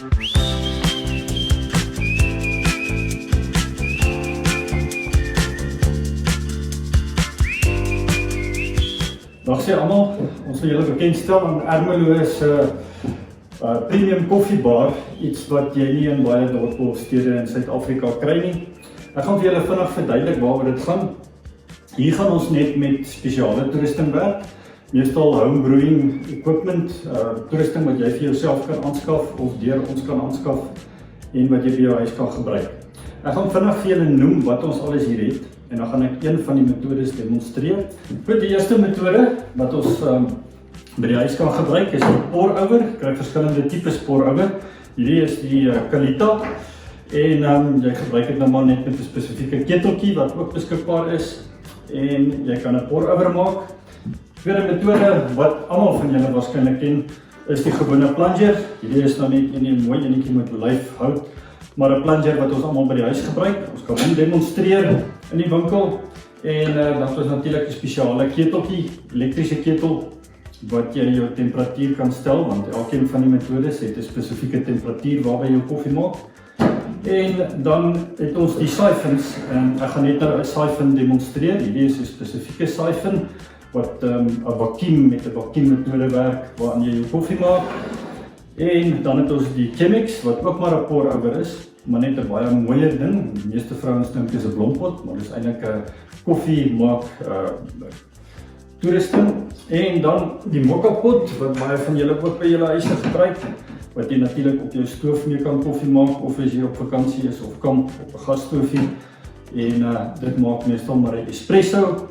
Dag sê almal, ons wil julle bekendstel aan Ermelo is premium koffiebar, iets wat jy nie in baie dorpe of stede in Suid-Afrika kry nie. Ek gaan vir julle vinnig verduidelik waaroor dit gaan. Hier gaan ons net met spesiale toerusting werk, meestal home brewing equipment, toerusting wat jy vir jouself kan aanskaf of deur ons kan aanskaf en wat jy by jou huis kan gebruik. Ek gaan vinnig vir julle noem wat ons alles hier het. En dan gaan ek een van die metodes demonstreer. Goed, die eerste metode wat ons by die huis kan gebruik is die pour-over. Ek kry verskillende tipes pour-over. Hierdie is die Kalita. En jy gebruik dit nou maar net met 'n spesifieke keteltjie wat ook beskikbaar is. En jy kan 'n pour-over maak. Tweede metode wat almal van julle waarskynlik ken, is die gewone plunger. Hierdie is nou net 'n mooi enetjie met olyfhout. Maar 'n plunger wat ons almal by die huis gebruik. Ons kan hom demonstreer in die winkel. En dan is natuurlik 'n spesiale keteltjie, elektriese ketel wat jy jou temperatuur kan stel, want elkeen van die metodes het 'n spesifieke temperatuur waarby jy jou koffie maak. En dan het ons die siphons en ek gaan net nou 'n siphon demonstreer. Hierdie is 'n spesifieke siphon wat 'n vakuum met 'n vakuummetode werk waarin jy jou koffie maak. En dan het ons die Chemex wat ook maar 'n pour-over is, maar net 'n baie mooier ding. Die meeste vrouens dink dit is 'n blompot, maar dit is eintlik 'n koffie maak toerusting. En dan die mokkapot wat baie van julle ook by julle huise gebruik, wat jy natuurlik op jou stoof mee kan koffie maak of as jy op vakansie is of kamp op 'n gasstoofie. En dit maak meestal maar 'n espresso.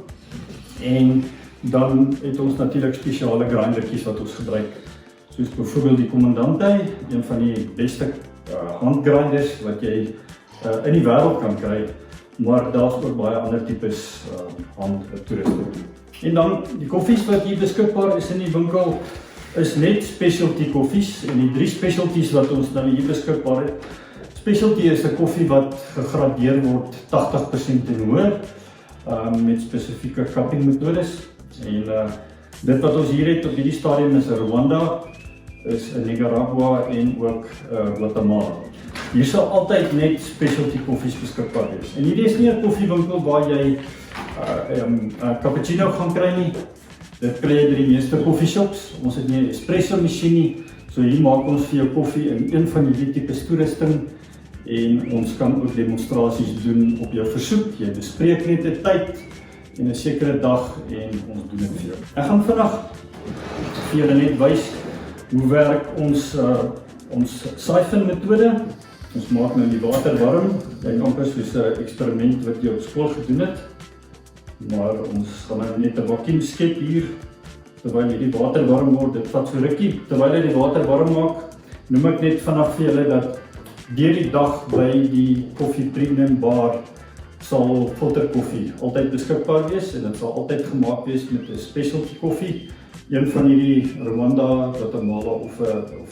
En dan het ons natuurlik spesiale grindertjies wat ons gebruik. Soos byvoorbeeld die Commandante, een van die beste handgrinders wat jy in die wêreld kan kry, maar daar's ook baie ander tipes handtoerusting. En dan die koffies wat hier beskikbaar is in die winkel is net specialty koffies en die 3 specialties wat ons dan hier beskikbaar het. Specialty is 'n koffie wat gegradeer word 80% en hoër met spesifieke cupping metodes. En dit wat ons hier het op hierdie stadium is Rwanda, is in Nicaragua en ook Guatemala. Hier sal altyd net specialty koffies beskikbaar wees. En hierdie is nie 'n koffiewinkel waar jy 'n cappuccino gaan kry nie. Dit kry jy by die meeste koffieshops. Ons het nie 'n espresso masjien nie. So hier maak ons vir jou koffie in een van hierdie tipes toerusting en ons kan ook demonstrasies doen op jou versoek. Jy bespreek net 'n tyd en 'n sekere dag en ons doen dit vir jou. Ek gaan vandag vir julle net wys hoe werk ons siphon metode. Ons maak nou die water warm. Dit amper soos 'n eksperiment wat jy op skool gedoen het. Maar ons gaan nou net 'n vakuum skep hier terwyl hierdie water warm word. Dit vat so rukkie. Terwyl jy die water warm maak, noem ek net vanaf vir julle dat deur die dag by die Koffie Premium bar sal filterkoffie altyd beskikbaar wees en dit sal altyd gemaak wees met 'n specialty koffie. Een van hierdie Rwanda, Guatemala of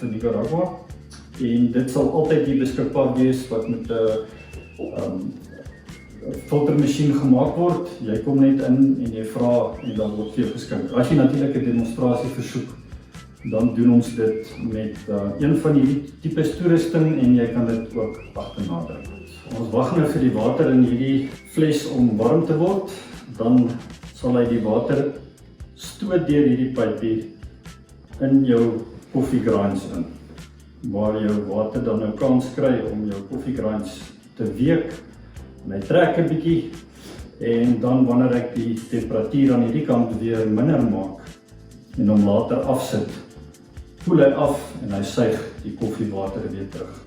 'n Nicaragua. En dit sal altyd hier beskikbaar wees wat met 'n filtermasjien gemaak word. Jy kom net in en jy vra en dan word vir jou geskink. As jy natuurlik 'n demonstrasie versoek, dan doen ons dit met een van hierdie tipes toerusting en jy kan dit ook agterna druk. Ons wag nou vir die water in hierdie fles om warm te word. Dan sal hy die water stoot deur hierdie pypie in jou koffiegrinds in, waar jou water dan nou kans kry om jou koffiegrinds te week. En hy trek 'n bietjie en dan wanneer ek die temperatuur aan hierdie kant weer minder maak en hom later afsit, koel hy af en hy suig die koffiewater weer terug.